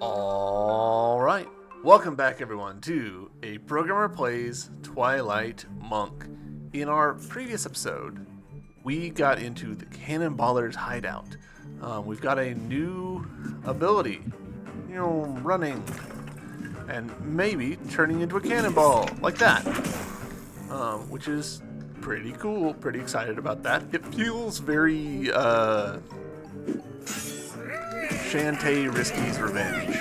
Alright, welcome back everyone to A Programmer Plays Twilight Monk. In our previous episode, we got into the Cannonballer's hideout. We've got a new ability, running, and maybe turning into a cannonball, like that. Which is pretty cool, pretty excited about that. It feels very, Shantae Risky's Revenge.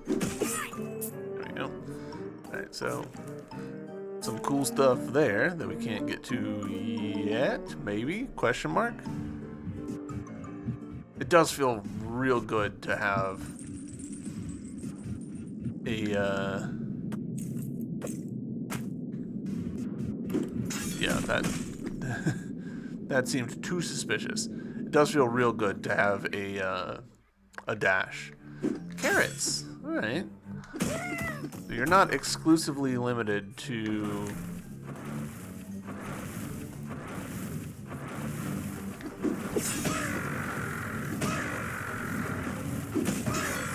There we go. Alright, so some cool stuff there that we can't get to yet, maybe? Question mark? It does feel real good to have a, yeah, that seemed too suspicious. It does feel real good to have a dash. Carrots. All right. So you're not exclusively limited to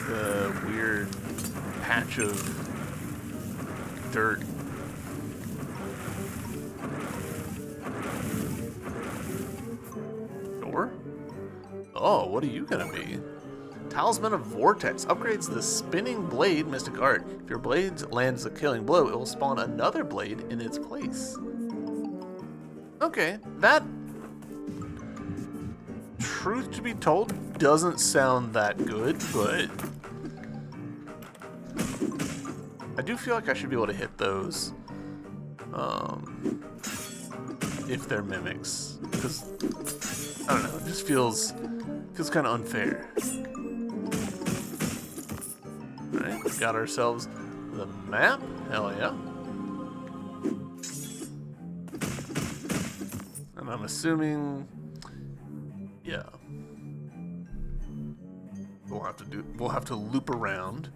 the weird patch of dirt. Oh, what are you gonna be? Talisman of Vortex upgrades the spinning blade mystic art. If your blade lands a killing blow, it will spawn another blade in its place. Okay, that, truth to be told, doesn't sound that good, but I do feel like I should be able to hit those if they're mimics, because I don't know, it just feels kind of unfair. Alright, we got ourselves the map. Hell yeah. And I'm assuming, yeah, we'll have to loop around.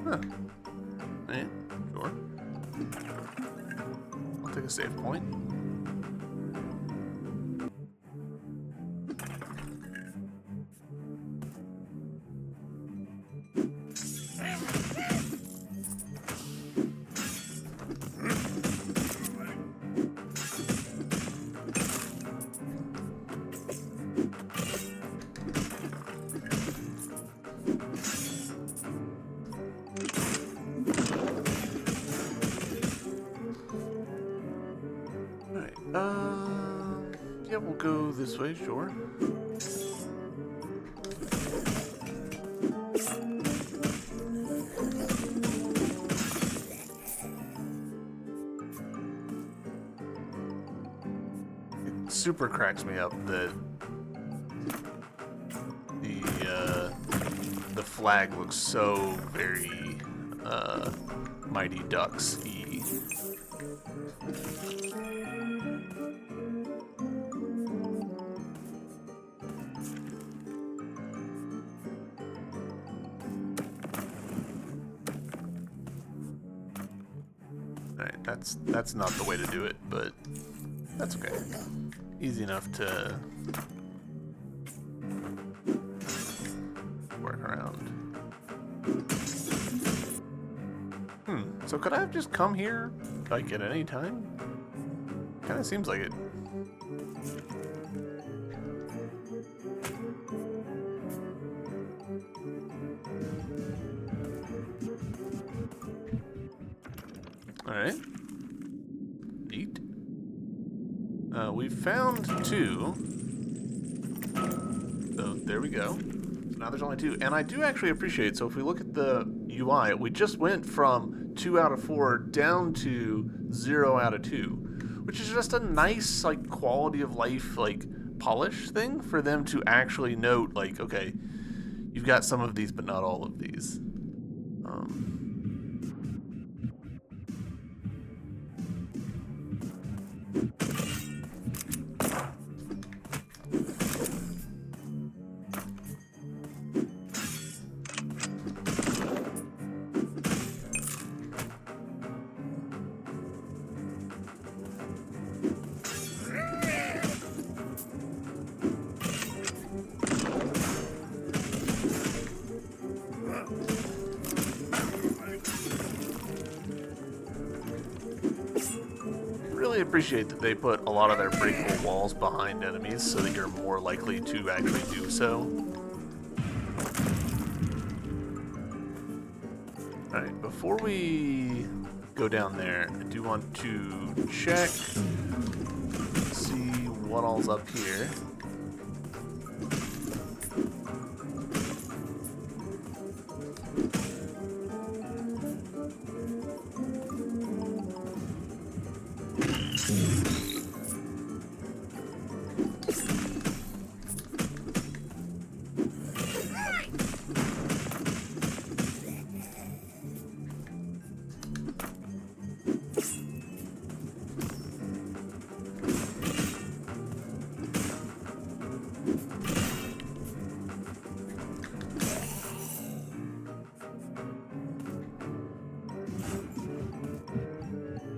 Huh. Yeah, sure. I'll take a save point. Yeah, we'll go this way, sure. It super cracks me up that the flag looks so very Mighty Ducks-y. Alright, that's not the way to do it, but that's okay. Easy enough to work around. So could I have just come here, like, at any time? Kinda seems like it. Alright. Neat. We found two. So there we go. So now there's only two. And I do actually appreciate, so if we look at the UI, we just went from 2 out of 4 down to 0 out of 2. which is just a nice like quality of life like polish thing for them to actually note like, okay, you've got some of these but not all of these. Really appreciate that they put a lot of their breakable walls behind enemies so that you're more likely to actually do so. Alright, before we go down there, I do want to check, see what all's up here.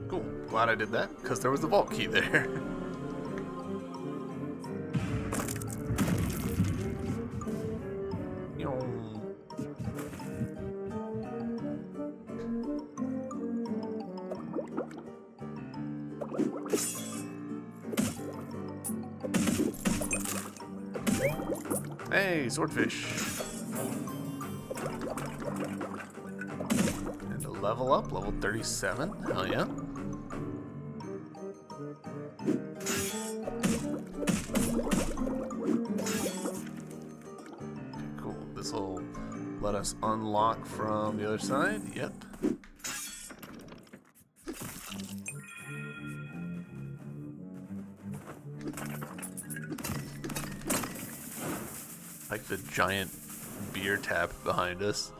Cool. Glad I did that, because there was the vault key there. Hey, swordfish. And a level up, level 37. Hell yeah. Cool. This will let us unlock from the other side. Yep. Like the giant beer tap behind us.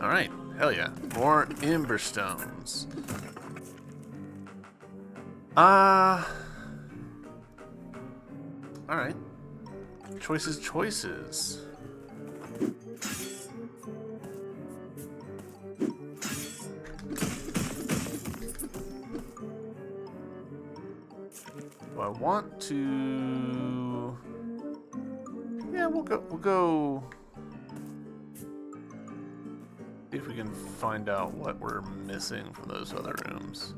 Alright, hell yeah. More ember stones. Alright. Choices. Do I want to... Yeah, we'll go see if we can find out what we're missing from those other rooms.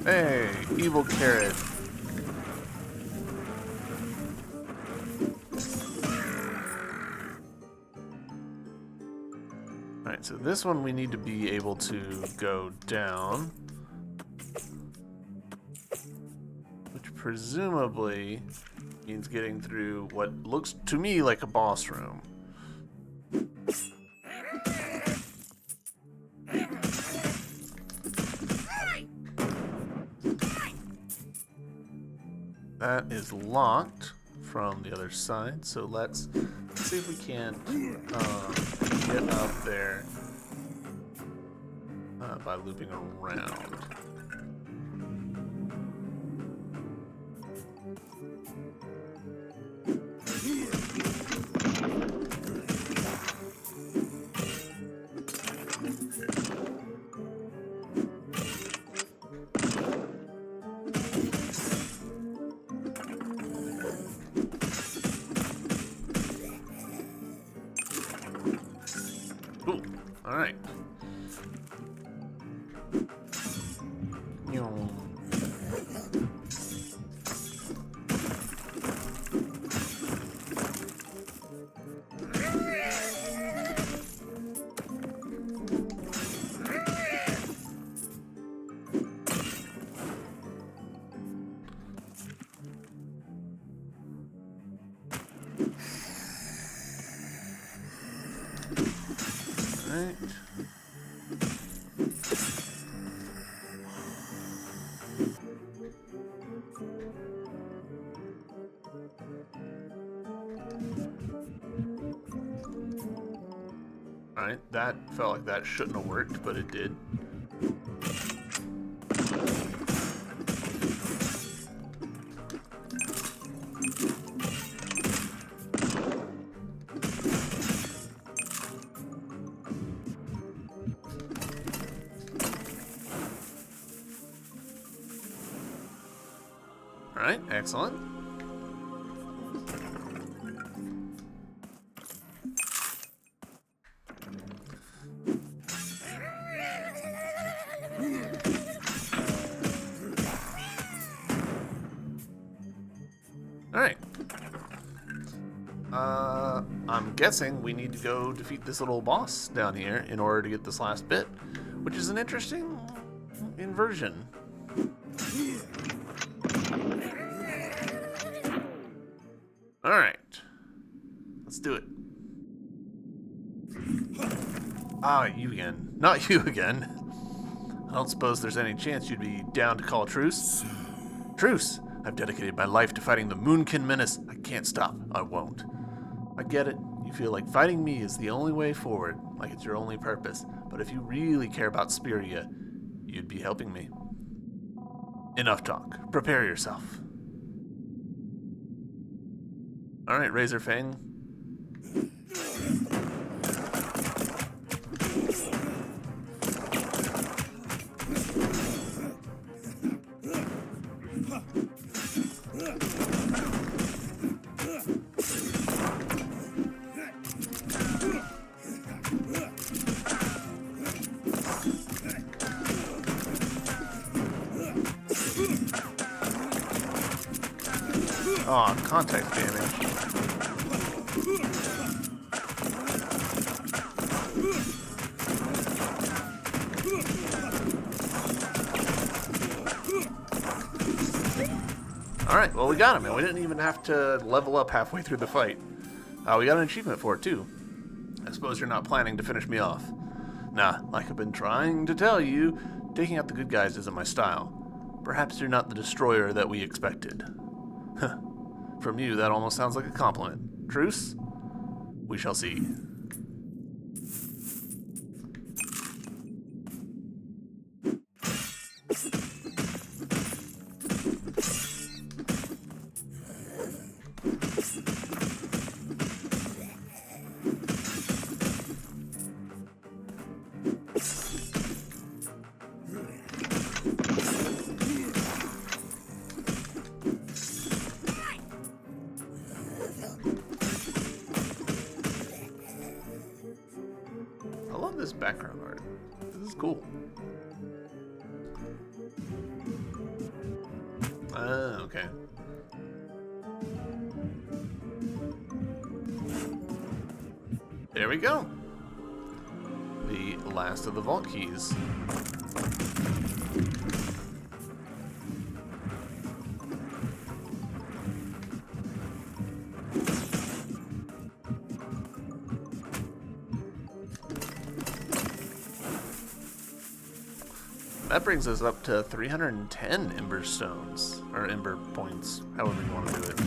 Hey, evil carrot. Alright, so this one we need to be able to go down. Which presumably means getting through what looks to me like a boss room. That is locked from the other side, so let's see if we can't get up there by looping around. Cool. All right. Alright. Alright, that felt like that shouldn't have worked, but it did. Alright, excellent. Alright. I'm guessing we need to go defeat this little boss down here in order to get this last bit, which is an interesting inversion. Alright. Let's do it. Ah, you again. Not you again. I don't suppose there's any chance you'd be down to call a truce? Truce! I've dedicated my life to fighting the Moonkin Menace. I can't stop. I won't. I get it. You feel like fighting me is the only way forward, like it's your only purpose. But if you really care about Speria, you'd be helping me. Enough talk. Prepare yourself. Alright, Razorfang. Oh, contact damage. Alright, well we got him, and we didn't even have to level up halfway through the fight. We got an achievement for it too. I suppose you're not planning to finish me off. Nah, like I've been trying to tell you, taking out the good guys isn't my style. Perhaps you're not the destroyer that we expected. From you, that almost sounds like a compliment. Truce? We shall see. I love this background art. This is cool. Okay. There we go. The last of the vault keys. That brings us up to 310 Ember Stones, or Ember Points, however you want to do it.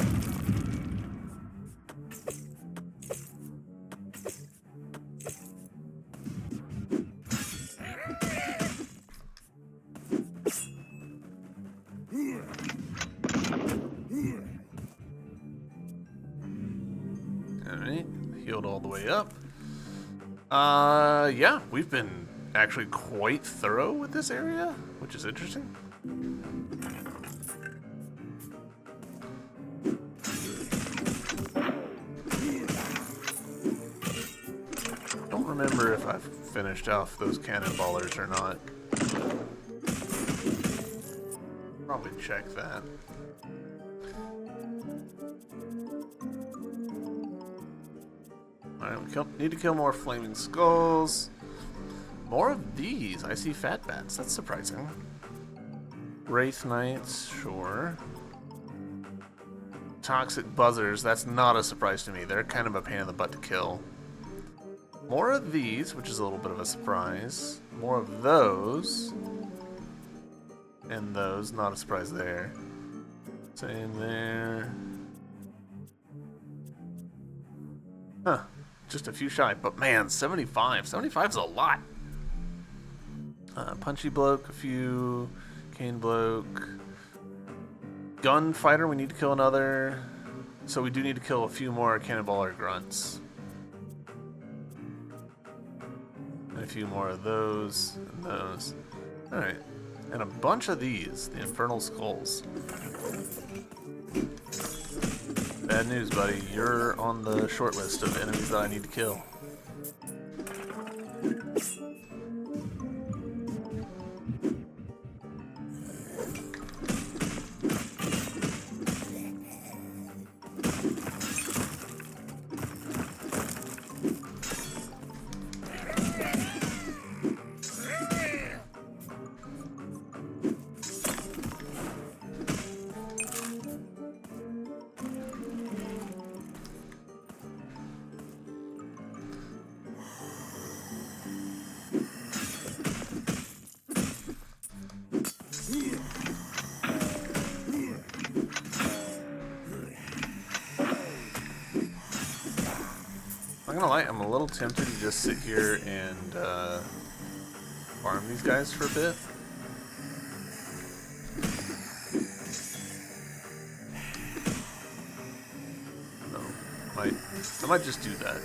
Alright, healed all the way up. Yeah, we've been actually quite thorough with this area, which is interesting. Don't remember if I've finished off those cannonballers or not. Probably check that. Alright, we need to kill more flaming skulls. More of these. I see fat bats. That's surprising. Wraith Knights, sure. Toxic buzzers. That's not a surprise to me. They're kind of a pain in the butt to kill. More of these, which is a little bit of a surprise. More of those. And those, not a surprise there. Same there. Huh, just a few shy, but man, 75. 75 is a lot. Punchy bloke, a few. Cane bloke. Gunfighter, we need to kill another. So we do need to kill a few more cannonballer grunts. And a few more of those and those. Alright. And a bunch of these, the Infernal Skulls. Bad news, buddy. You're on the short list of enemies that I need to kill. I'm not gonna lie, I'm a little tempted to just sit here and farm these guys for a bit. No, I might just do that.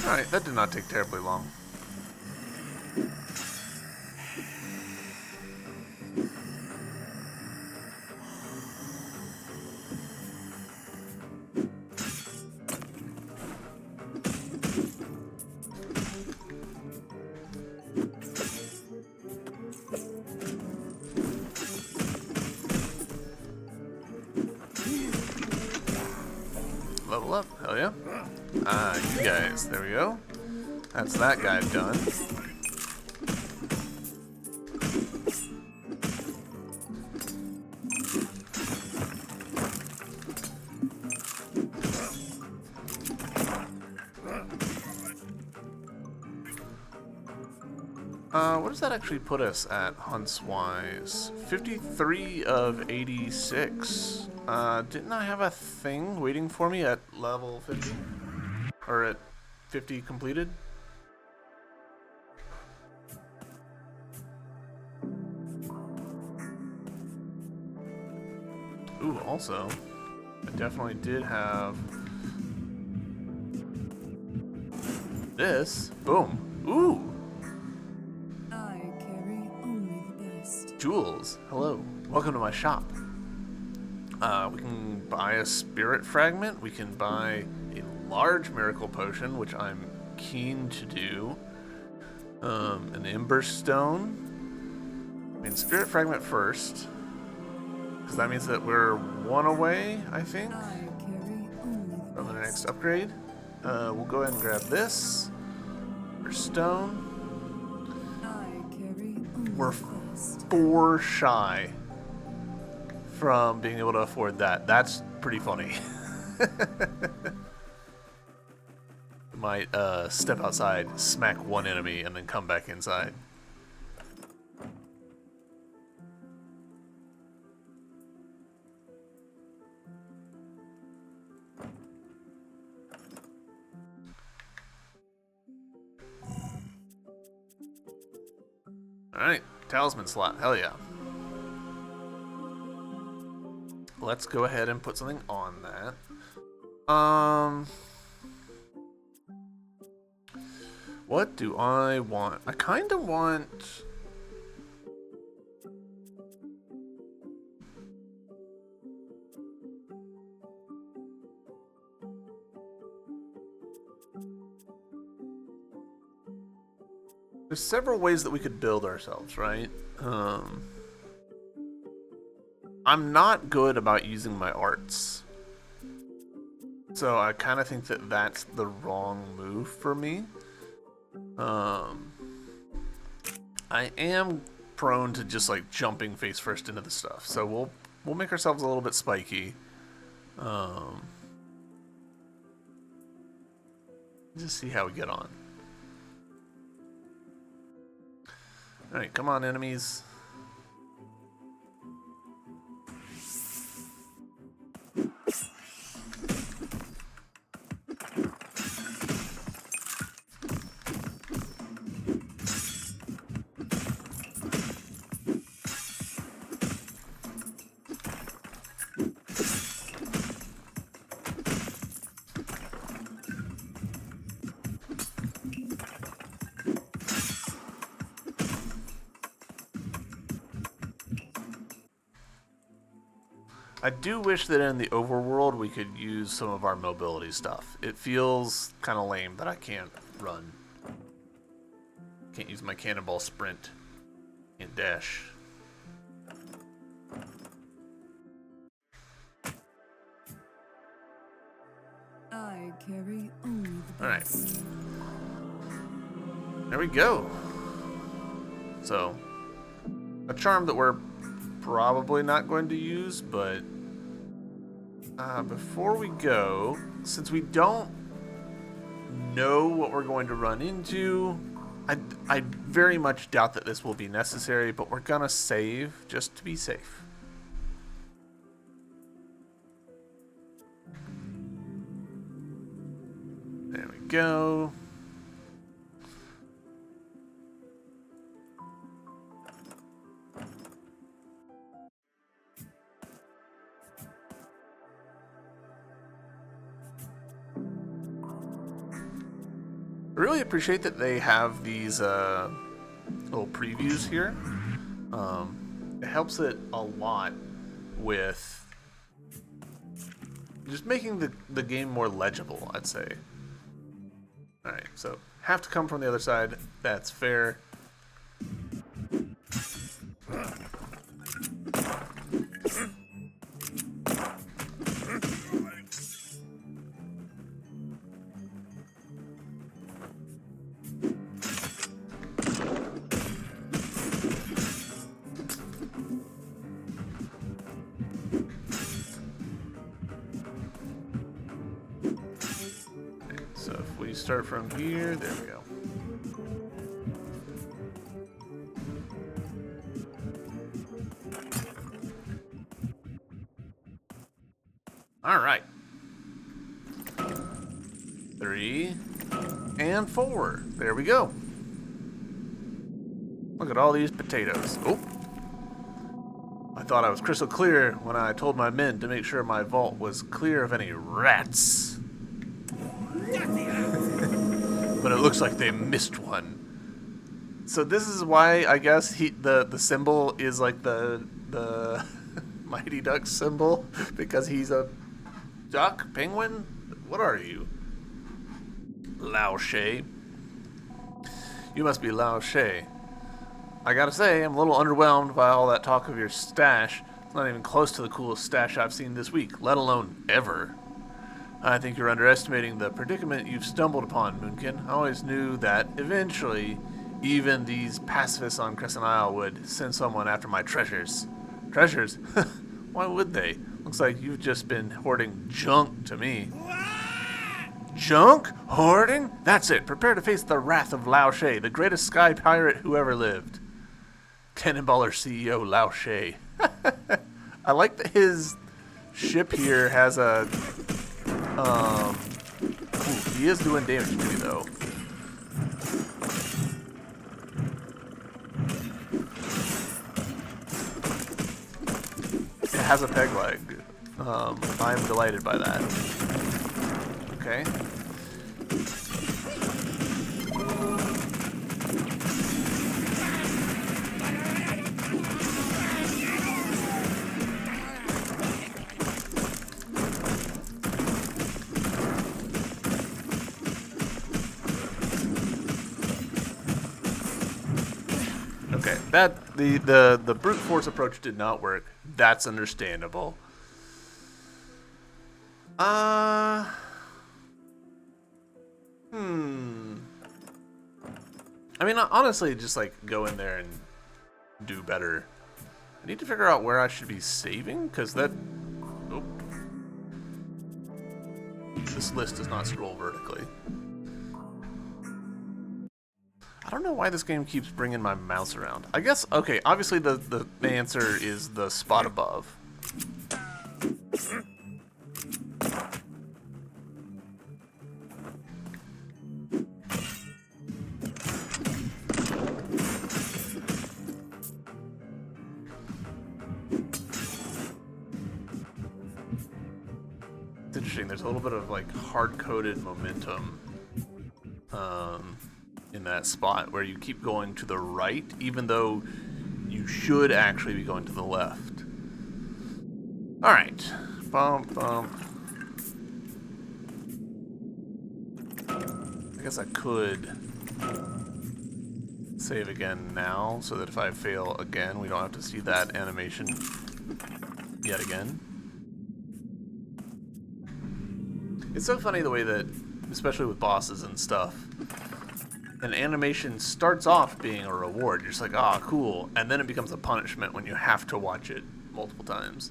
Alright, that did not take terribly long. Level up, hell yeah. Ah, you guys, there we go. That's that guy done. What does that actually put us at, hunts-wise? 53 of 86. Didn't I have a thing waiting for me at level 50? Or at 50 completed? Ooh, also, I definitely did have this. Boom. Ooh! Jules, hello. Welcome to my shop. We can buy a spirit fragment. We can buy a large miracle potion, which I'm keen to do. An ember stone. I mean, spirit fragment first, because that means that we're one away, I think, from the next upgrade. We'll go ahead and grab this. Ember stone. We're 4 shy from being able to afford that. That's pretty funny. Might step outside, smack one enemy, and then come back inside. Alright, talisman slot, hell yeah. Let's go ahead and put something on that. What do I want? I kind of want... There's several ways that we could build ourselves, right? I'm not good about using my arts. So I kind of think that that's the wrong move for me. I am prone to just like jumping face first into the stuff. So we'll make ourselves a little bit spiky. Just see how we get on. Alright, come on, enemies. I do wish that in the overworld we could use some of our mobility stuff. It feels kind of lame that I can't run. Can't use my cannonball sprint and dash. I carry only the Alright. best. There we go. So, a charm that we're probably not going to use, but before we go, since we don't know what we're going to run into, I very much doubt that this will be necessary, but we're gonna save just to be safe. There we go. I really appreciate that they have these little previews here. It helps it a lot with just making the game more legible, I'd say. Alright, so have to come from the other side. That's fair. So if we start from here, there we go. All right. 3 and 4. There we go. Look at all these potatoes. Oh. I thought I was crystal clear when I told my men to make sure my vault was clear of any rats. But it looks like they missed one. So this is why I guess the symbol is like the Mighty Duck symbol, because he's a duck, penguin. What are you? Lao She. You must be Lao She. I gotta say, I'm a little underwhelmed by all that talk of your stash. It's not even close to the coolest stash I've seen this week, let alone ever. I think you're underestimating the predicament you've stumbled upon, Moonkin. I always knew that eventually, even these pacifists on Crescent Isle would send someone after my treasures. Treasures? Why would they? Looks like you've just been hoarding junk to me. Junk? Hoarding? That's it. Prepare to face the wrath of Lao She, the greatest sky pirate who ever lived. Cannonballer CEO Lao She. I like that his ship here has a... ooh, he is doing damage to me, though. It has a peg leg. I'm delighted by that. Okay. Okay, that the brute force approach did not work. That's understandable. I mean, honestly, just like go in there and do better. I need to figure out where I should be saving, because that... Oh. This list does not scroll vertically. don't know why this game keeps bringing my mouse around. I guess, okay, obviously the answer is the spot above. It's interesting, there's a little bit of like hard-coded momentum in that spot where you keep going to the right, even though you should actually be going to the left. Alright. Bump, bump. I guess I could save again now, so that if I fail again, we don't have to see that animation yet again. It's so funny the way that, especially with bosses and stuff, an animation starts off being a reward. You're just like, ah, cool. And then it becomes a punishment when you have to watch it multiple times.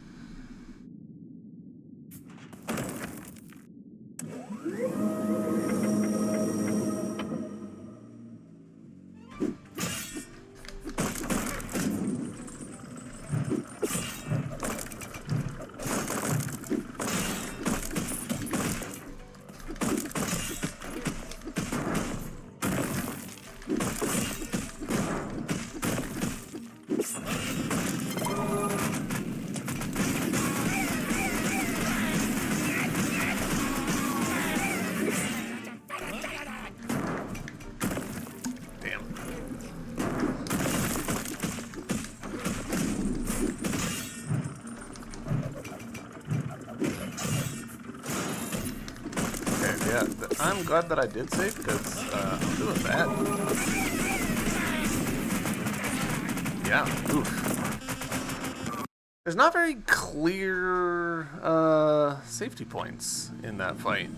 Yeah, I'm glad that I did save because I'm doing bad. Yeah, oof. There's not very clear safety points in that fight.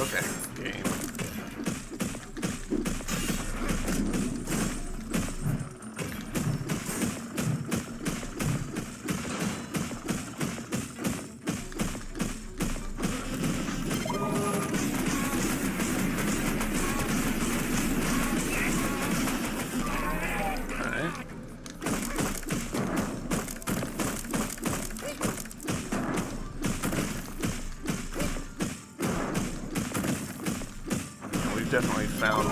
Okay, game. Alright. Definitely found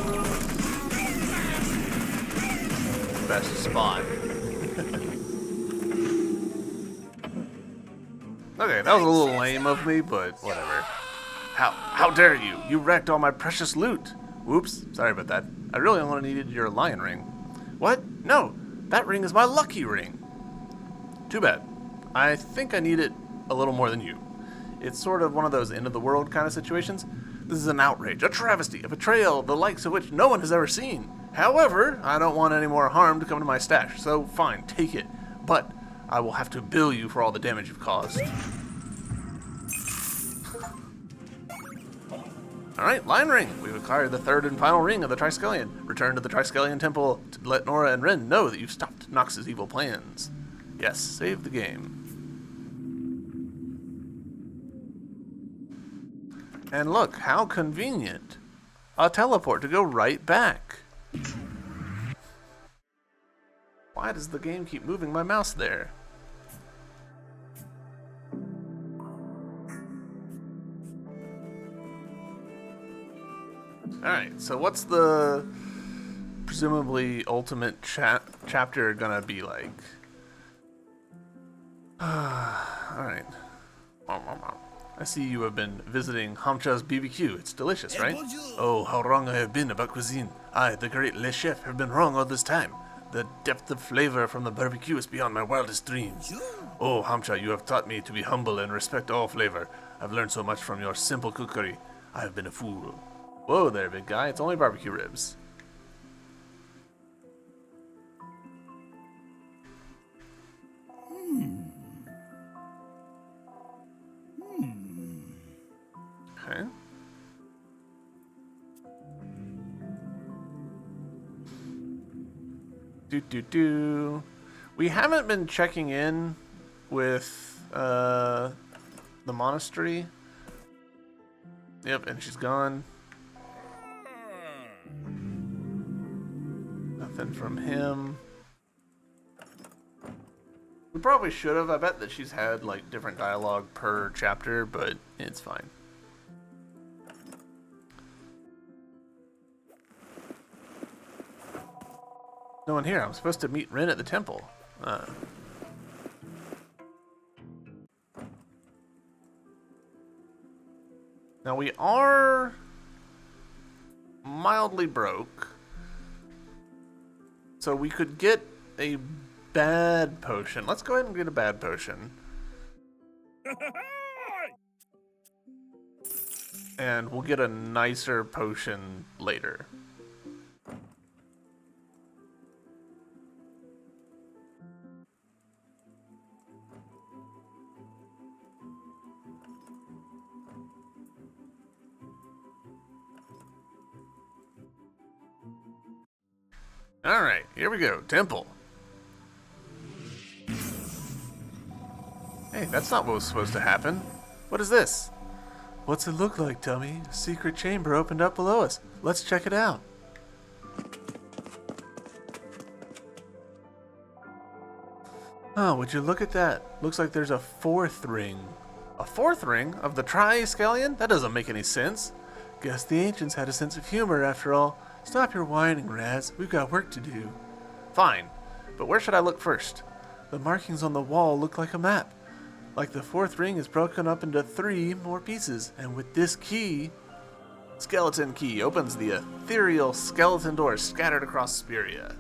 the best spot. Okay, that was a little lame of me, but whatever. How dare you? You wrecked all my precious loot. Whoops, sorry about that. I really only needed your lion ring. What? No, that ring is my lucky ring. Too bad. I think I need it a little more than you. It's sort of one of those end of the world kind of situations. This is an outrage, a travesty, a betrayal, the likes of which no one has ever seen. However, I don't want any more harm to come to my stash, so fine, take it. But I will have to bill you for all the damage you've caused. Alright, Lion Ring. We've acquired the third and final ring of the Triskelion. Return to the Triskelion Temple to let Nora and Ren know that you've stopped Nox's evil plans. Yes, save the game. And look, how convenient. A teleport to go right back. Why does the game keep moving my mouse there? Alright, so what's the presumably ultimate chapter gonna be like? Alright. I see you have been visiting Hamcha's BBQ. It's delicious, right? Oh, how wrong I have been about cuisine. I, the great Le Chef, have been wrong all this time. The depth of flavor from the barbecue is beyond my wildest dreams. Oh, Hamcha, you have taught me to be humble and respect all flavor. I've learned so much from your simple cookery. I have been a fool. Whoa there, big guy. It's only barbecue ribs. Okay. We haven't been checking in with the monastery. Yep, and she's gone. Nothing from him. We probably should have. I bet that she's had like different dialogue per chapter, but it's fine. No one here. I'm supposed to meet Rin at the temple. Now we are mildly broke, so we could get a bad potion. Let's go ahead and get a bad potion. And we'll get a nicer potion later. Alright, here we go. Temple. Hey, that's not what was supposed to happen. What is this? What's it look like, dummy? A secret chamber opened up below us. Let's check it out. Oh, would you look at that? Looks like there's a fourth ring. A fourth ring? Of the Triskelion? That doesn't make any sense. Guess the ancients had a sense of humor after all. Stop your whining, Raz. We've got work to do. Fine, but where should I look first? The markings on the wall look like a map. Like the fourth ring is broken up into 3 more pieces, and with this key, skeleton key, opens the ethereal skeleton doors scattered across Speria.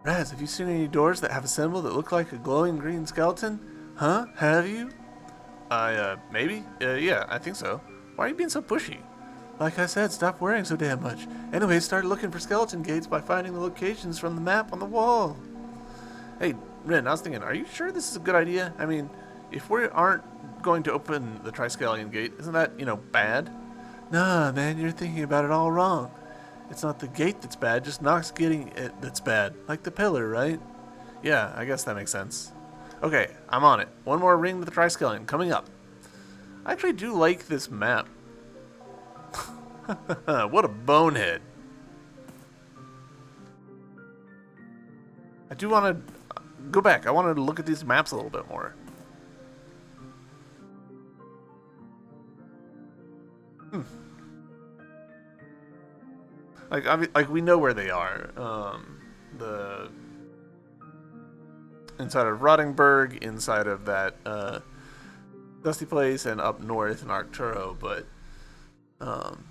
Raz, have you seen any doors that have a symbol that look like a glowing green skeleton? Huh? Have you? Maybe? Yeah, I think so. Why are you being so pushy? Like I said, stop worrying so damn much. Anyway, start looking for skeleton gates by finding the locations from the map on the wall. Hey, Rin, I was thinking, are you sure this is a good idea? I mean, if we aren't going to open the Triskelion gate, isn't that, bad? Nah, man, you're thinking about it all wrong. It's not the gate that's bad, just Nox getting it that's bad. Like the pillar, right? Yeah, I guess that makes sense. Okay, I'm on it. One more ring to the Triskelion, coming up. I actually do like this map. What a bonehead. I do want to go back. I wanted to look at these maps a little bit more. Like we know where they are. The inside of Rottingburg, inside of that Dusty Place, and up north in Arcturo, but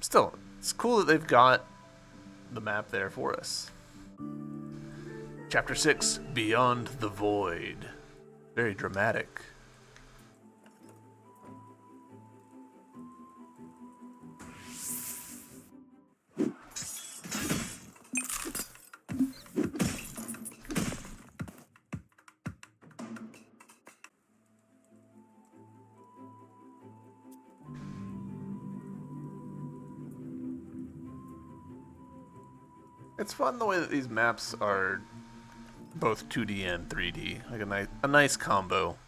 still, it's cool that they've got the map there for us. Chapter 6, Beyond the Void. Very dramatic. It's fun the way that these maps are both 2D and 3D, like a nice combo.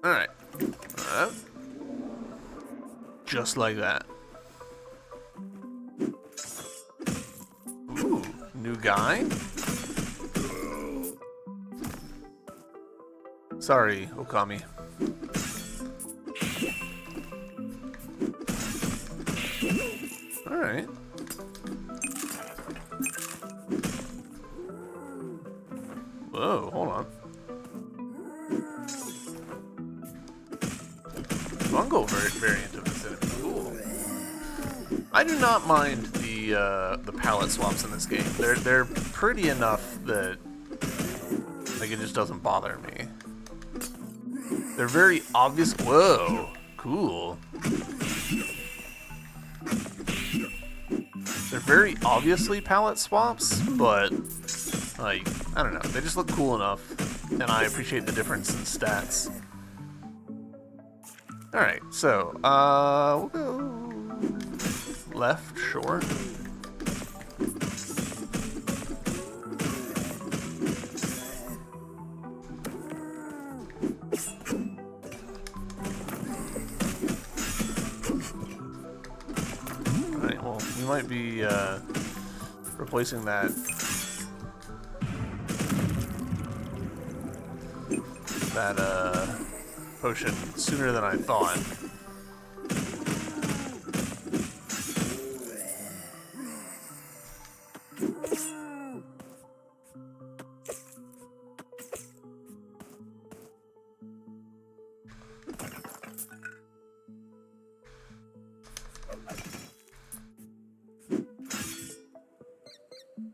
Alright. Just like that. new guy? Sorry, Okami. Alright. Whoa, hold on. Fungal variant of this enemy. Cool. I do not mind the palette swaps in this game. They're pretty enough that like it just doesn't bother me. They're very obvious. Whoa, cool. They're very obviously palette swaps, but like I don't know. They just look cool enough, and I appreciate the difference in stats. All right, so we'll go left, sure. Alright, well, we might be replacing that potion sooner than I thought.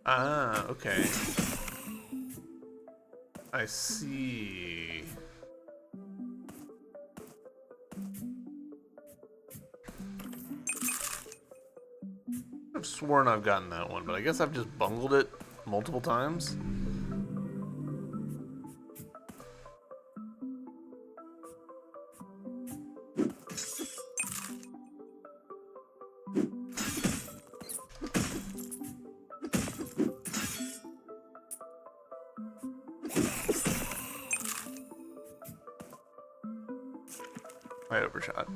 Ah, okay. I see. I've sworn I've gotten that one, but I guess I've just bungled it multiple times. I overshot.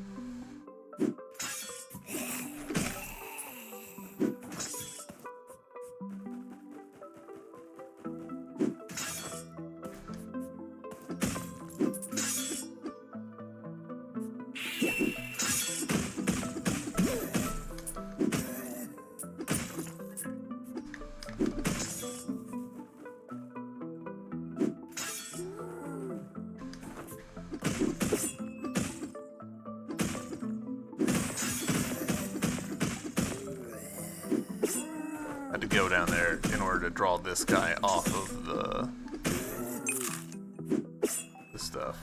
Had to go down there in order to draw this guy off of the stuff.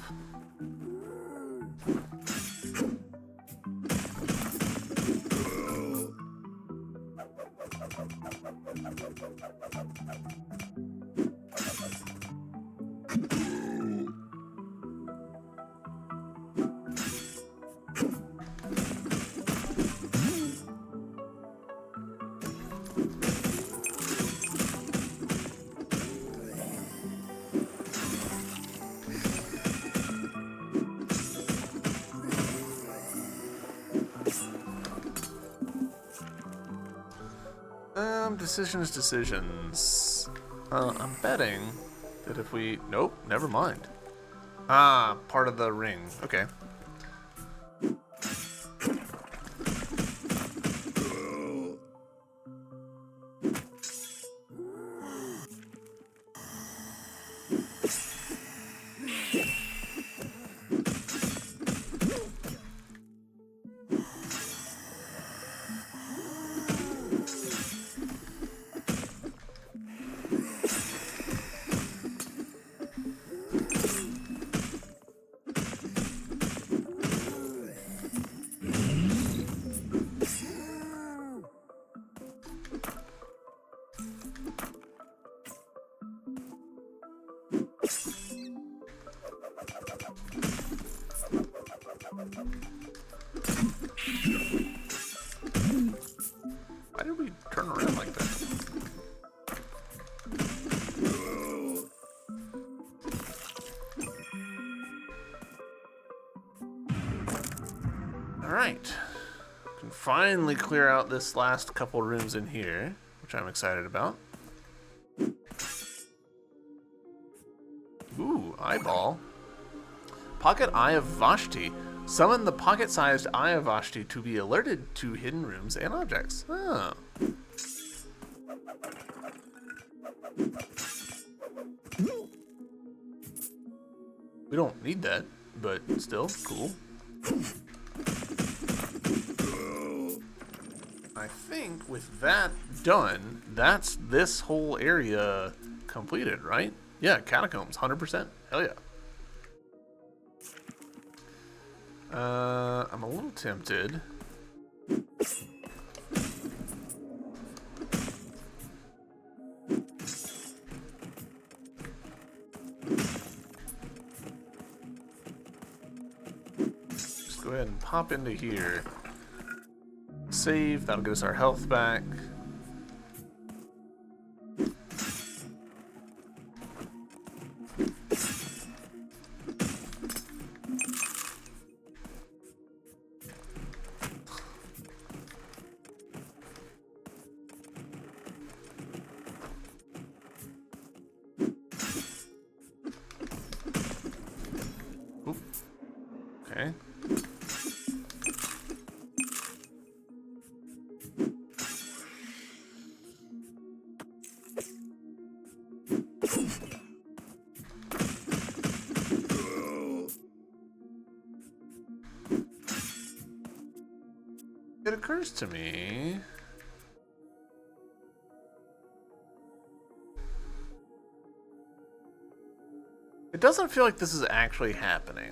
Decisions. I'm betting that if we... Nope, never mind. Ah, part of the ring. Okay. Why did we turn around like that? Alright. Can finally clear out this last couple rooms in here, which I'm excited about. Ooh, eyeball. Pocket Eye of Vashti. Summon the pocket-sized Eye of Vashti to be alerted to hidden rooms and objects. Oh. We don't need that, but still, cool. I think with that done, that's this whole area completed, right? Yeah, catacombs, 100%. Hell yeah. I'm a little tempted. Just go ahead and pop into here. Save, that'll get us our health back. Oop. Okay. It occurs to me it doesn't feel like this is actually happening.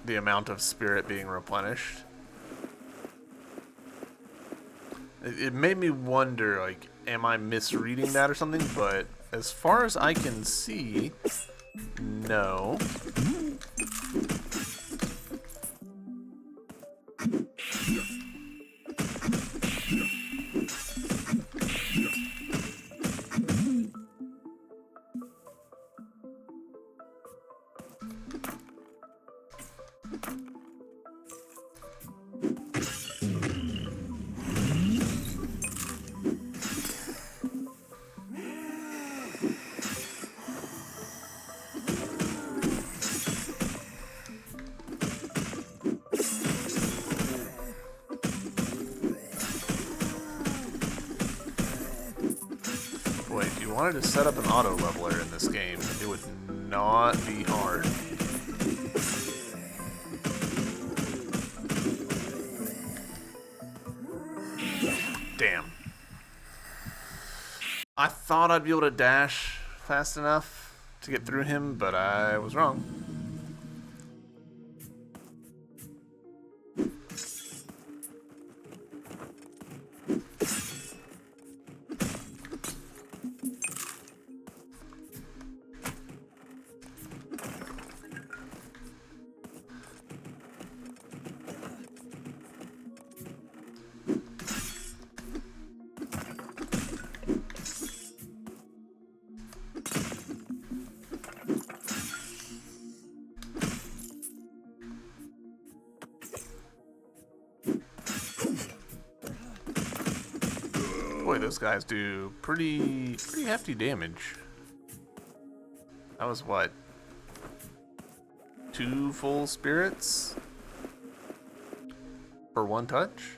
The amount of spirit being replenished. It made me wonder, like, am I misreading that or something? But as far as I can see, no. Boy, if you wanted to set up an auto leveler in this game, it would not be hard. Damn. I thought I'd be able to dash fast enough to get through him, but I was wrong. Boy, those guys do pretty hefty damage. That was what? 2 full spirits for 1 touch?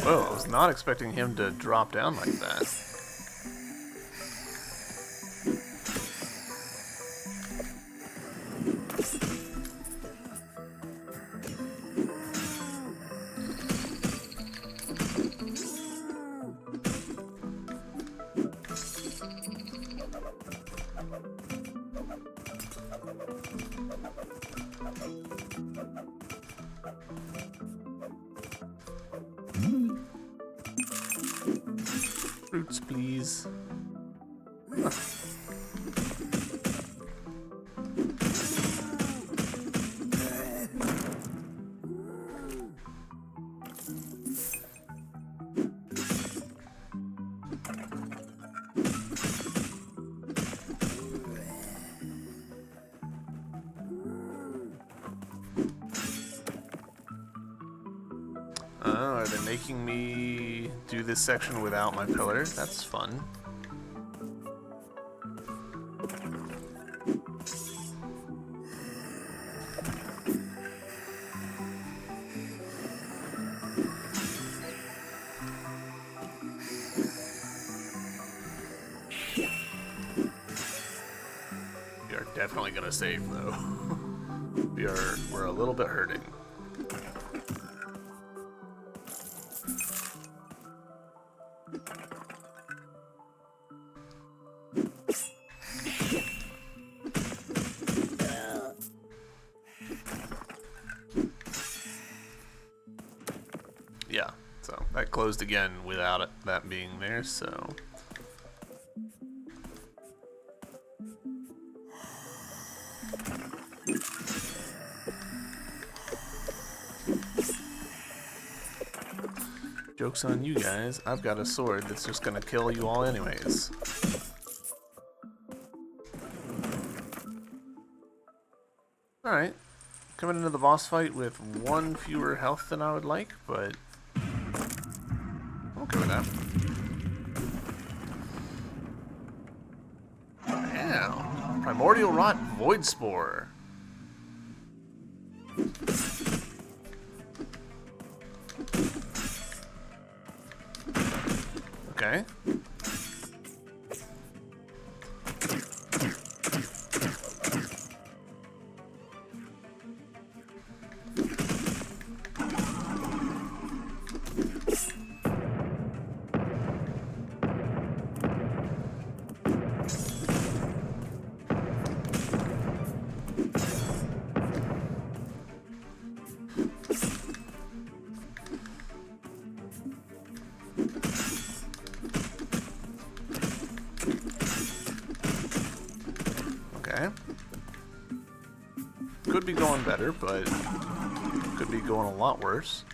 Whoa, I was not expecting him to drop down like that. Fruits, please. Are they making me do this section without my pillar? That's fun. We are definitely gonna save though. We're a little bit hurting. Yeah, so that closed again without that being there, so. Joke's on you guys, I've got a sword that's just gonna kill you all anyways. Alright, coming into the boss fight with one fewer health than I would like, but I'm okay with that. Yeah, Primordial Rot Void Spore. Okay. Okay. Could be going better, but could be going a lot worse.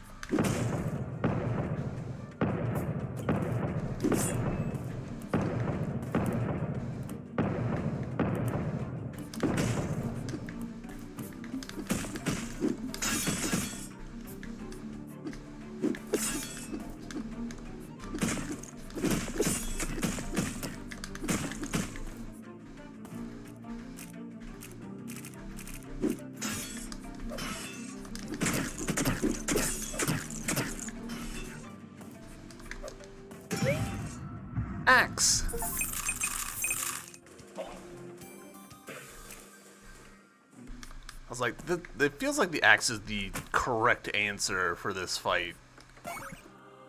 Axe. I was like, it feels like the axe is the correct answer for this fight.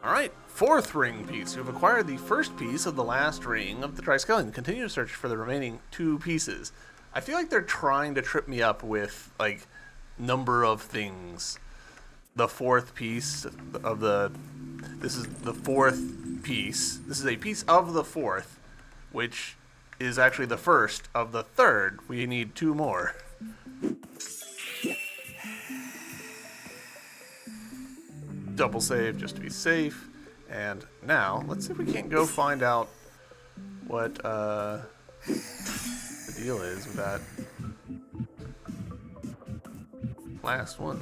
Alright, 4th ring piece. You've acquired the first piece of the last ring of the Triskelion. Continue to search for the remaining 2 pieces. I feel like they're trying to trip me up with, like, number of things. The 4th piece of the... This is the 4th piece. This is a piece of the 4th, which is actually the first of the 3rd. We need 2 more. Double save just to be safe. And now, let's see if we can't go find out what the deal is with that last one.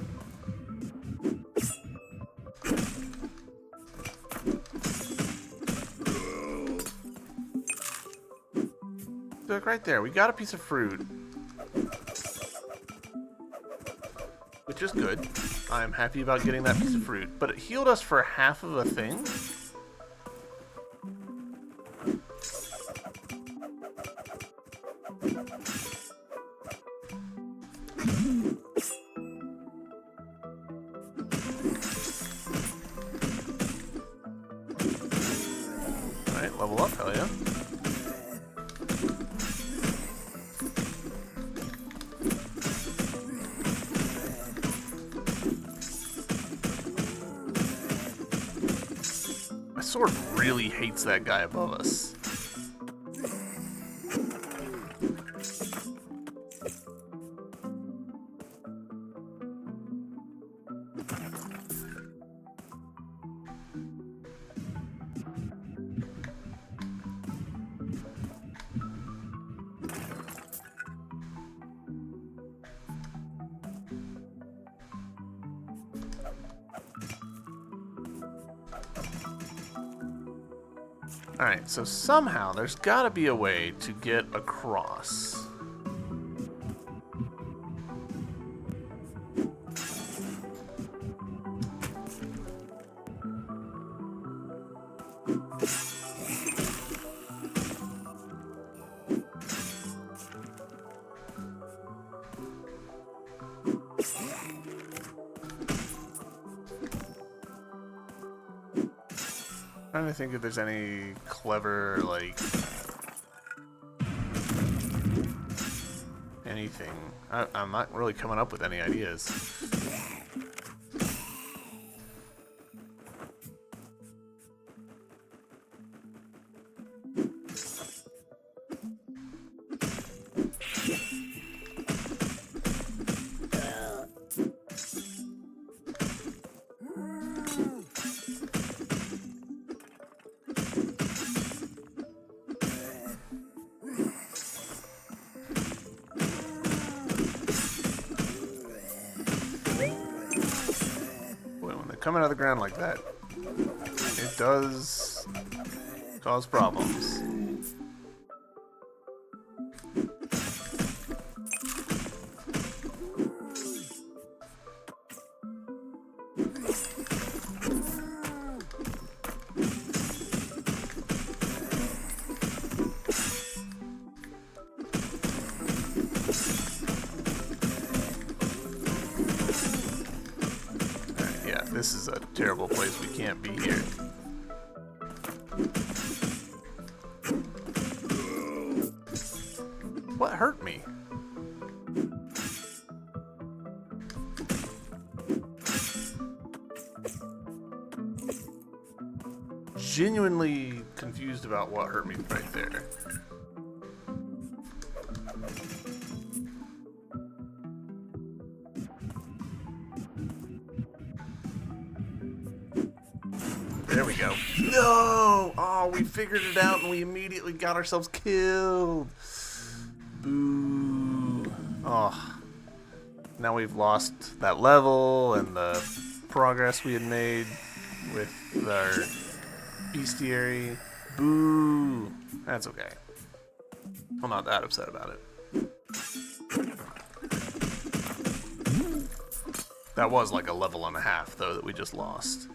Look right there, we got a piece of fruit, which is good. I'm happy about getting that piece of fruit, but it healed us for half of a thing. Alright, level up, hell yeah. I sword really hates that guy above us. Alright, so somehow there's gotta be a way to get across. Trying to think if there's any clever, like, anything. I'm not really coming up with any ideas. Coming out of the ground like that, it does cause problems. This is a terrible place. We can't be here. What hurt me? Genuinely confused about what hurt me right there. There we go. No! Oh, we figured it out and we immediately got ourselves killed. Boo. Oh. Now we've lost that level and the progress we had made with our bestiary. Boo. That's okay. I'm not that upset about it. That was like a level and a half, though, that we just lost.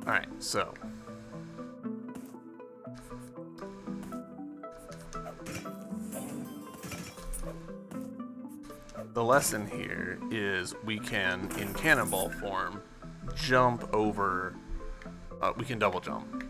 Alright, so the lesson here is we can, in cannonball form, jump over, we can double jump.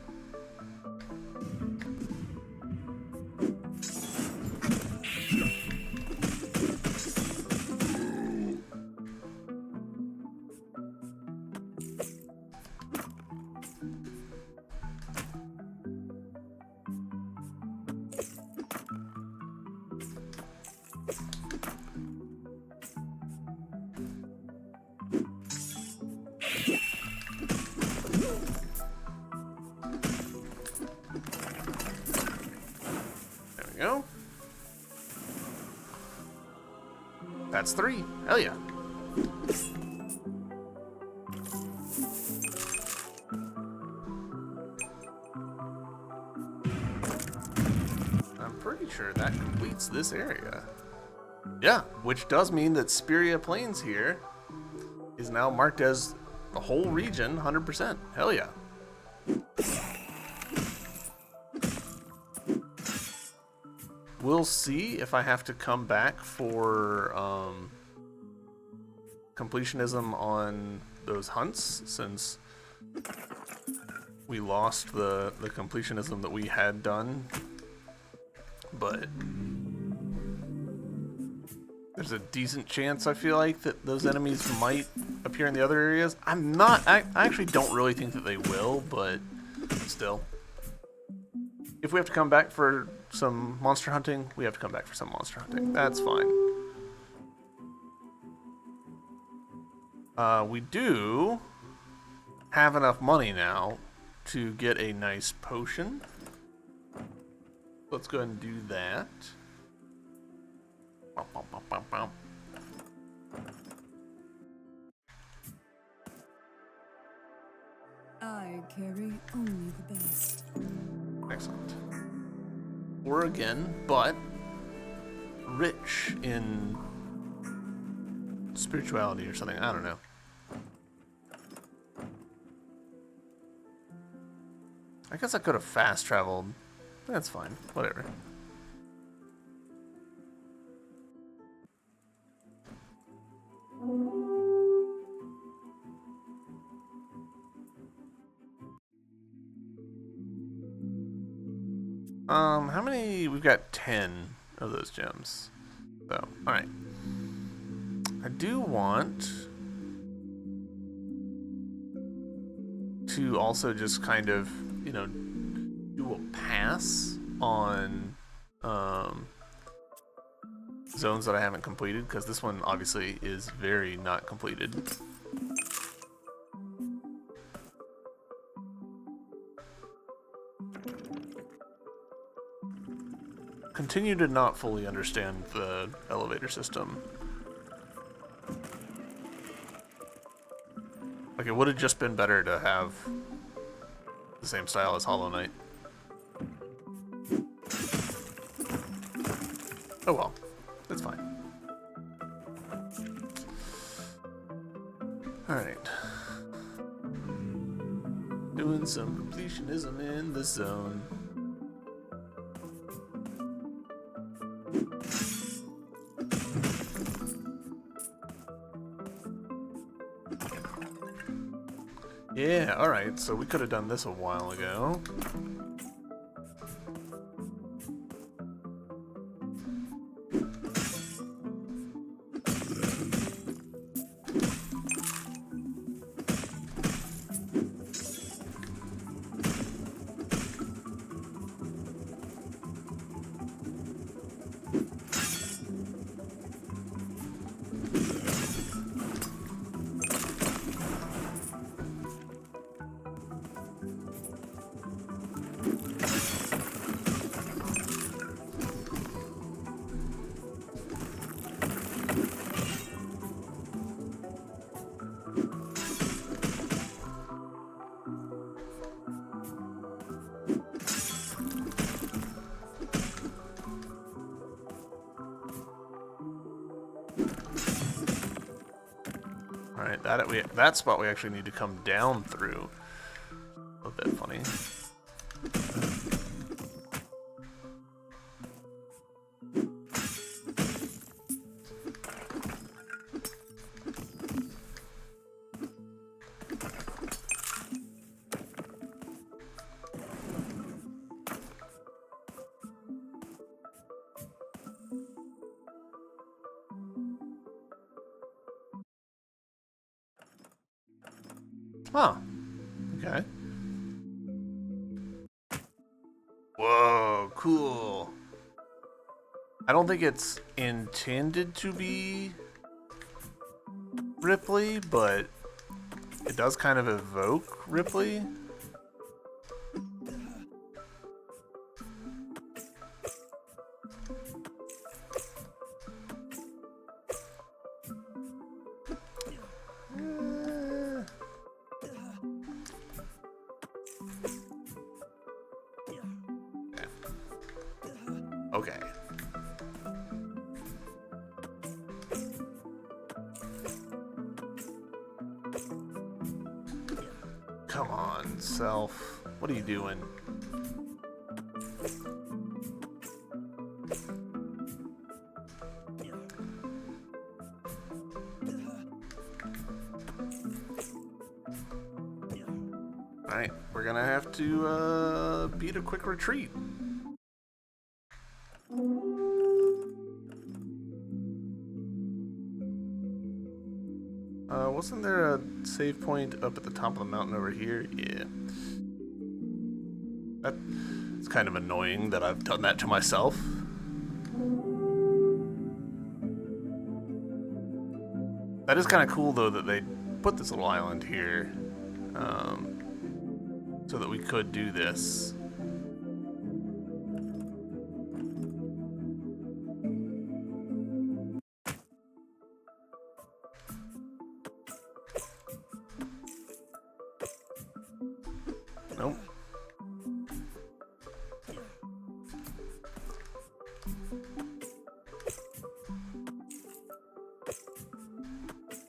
Go. That's 3. Hell yeah. I'm pretty sure that completes this area. Yeah, which does mean that Speria Plains here is now marked as the whole region 100%. Hell yeah. we'll see if I have to come back for completionism on those hunts, since we lost the completionism that we had done. But there's a decent chance, I feel like, that those enemies might appear in the other areas. I actually don't really think that they will, but still. If we have to come back for some monster hunting, we have to come back for some monster hunting. That's fine. We do have enough money now to get a nice potion. Let's go ahead and do that. I carry only the best. Excellent. Poor again, but rich in spirituality or something. I don't know. I guess I could have fast traveled. That's fine. Whatever. How many? We've got 10 of those gems. So, alright. I do want to also just kind of, you know, do a pass on zones that I haven't completed, because this one obviously is very not completed. Continue to not fully understand the elevator system. Like, it would have just been better to have the same style as Hollow Knight. Oh well, that's fine. Alright. Doing some completionism in the zone. Yeah, alright, so we could have done this a while ago. Alright, that spot we actually need to come down through. A bit funny. Huh. Okay. Whoa, cool. I don't think it's intended to be Ripley, but it does kind of evoke Ripley. Okay. Come on, self. What are you doing? Alright, we're gonna have to beat a quick retreat. Wasn't there a save point up at the top of the mountain over here? Yeah. It's kind of annoying that I've done that to myself. That is kind of cool, though, that they put this little island here so that we could do this. Nope.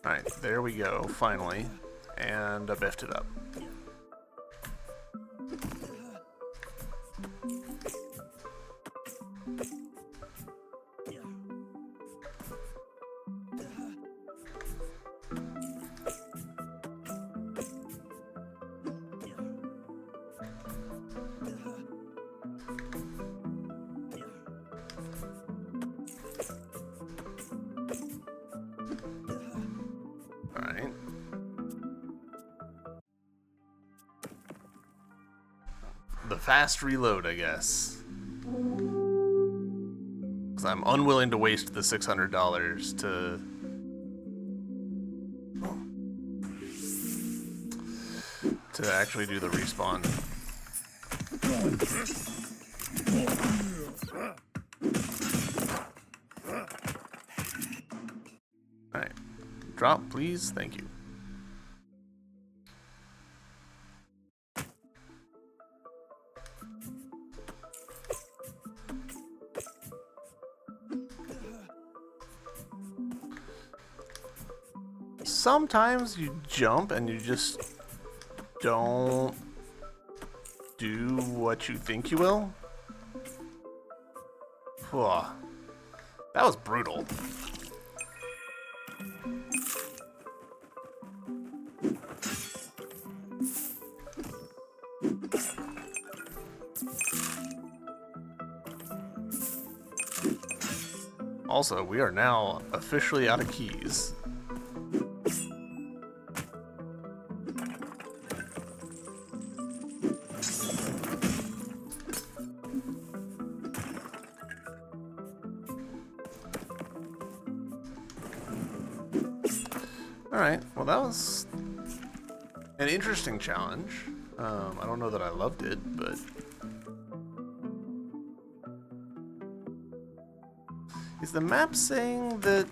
Alright, there we go, finally. And I biffed it up. Alright. The fast reload, I guess. Because I'm unwilling to waste the $600 to actually do the respawn. Alright. Drop, please. Thank you. Sometimes you jump and you just don't do what you think you will. Whew. That was brutal. Also, we are now officially out of keys. Alright, well that was an interesting challenge. I don't know that I loved it, but... Is the map saying that...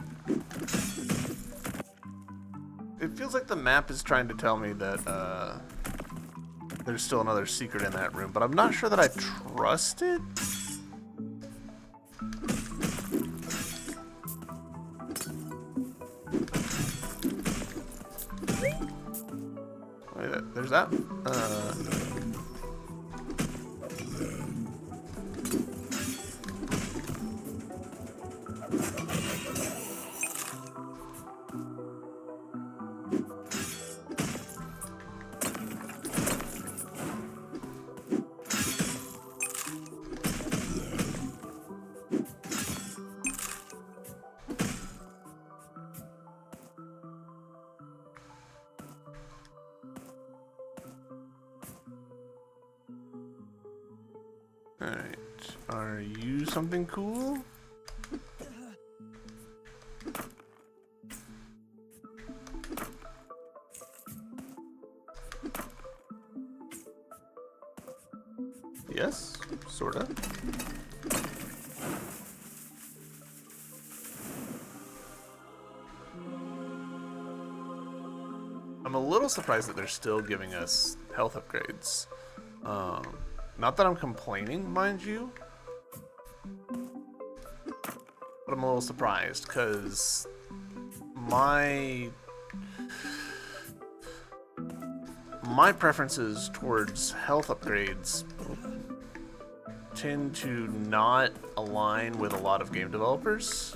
It feels like the map is trying to tell me that there's still another secret in that room, but I'm not sure that I trust it. Wait, there's that. Alright, are you something cool? Yes, sorta. I'm a little surprised that they're still giving us health upgrades. Not that I'm complaining, mind you, but I'm a little surprised because my preferences towards health upgrades tend to not align with a lot of game developers,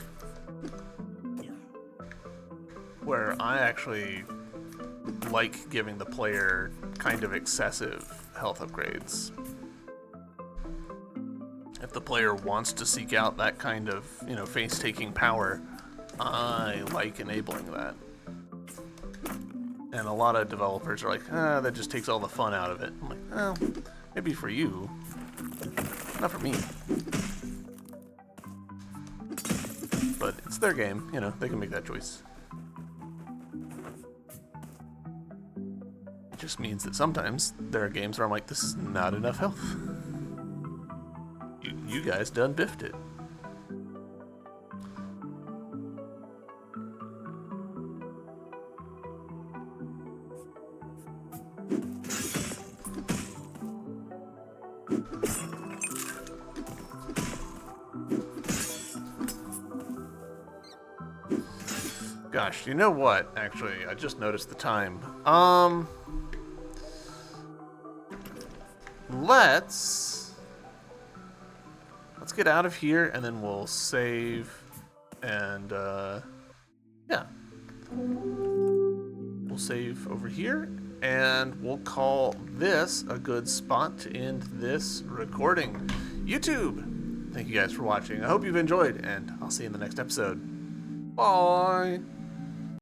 where I actually like giving the player kind of excessive health upgrades. If the player wants to seek out that kind of, face-taking power, I like enabling that. And a lot of developers are like, that just takes all the fun out of it. I'm like, well, maybe for you, not for me. But it's their game, they can make that choice. It just means that sometimes there are games where I'm like, this is not enough health. You guys done biffed it. Gosh, you know what? Actually, I just noticed the time. Let's get out of here, and then we'll save, and yeah, we'll save over here, and we'll call this a good spot to end this recording. YouTube, thank you guys for watching. I hope you've enjoyed, and I'll see you in the next episode. Bye.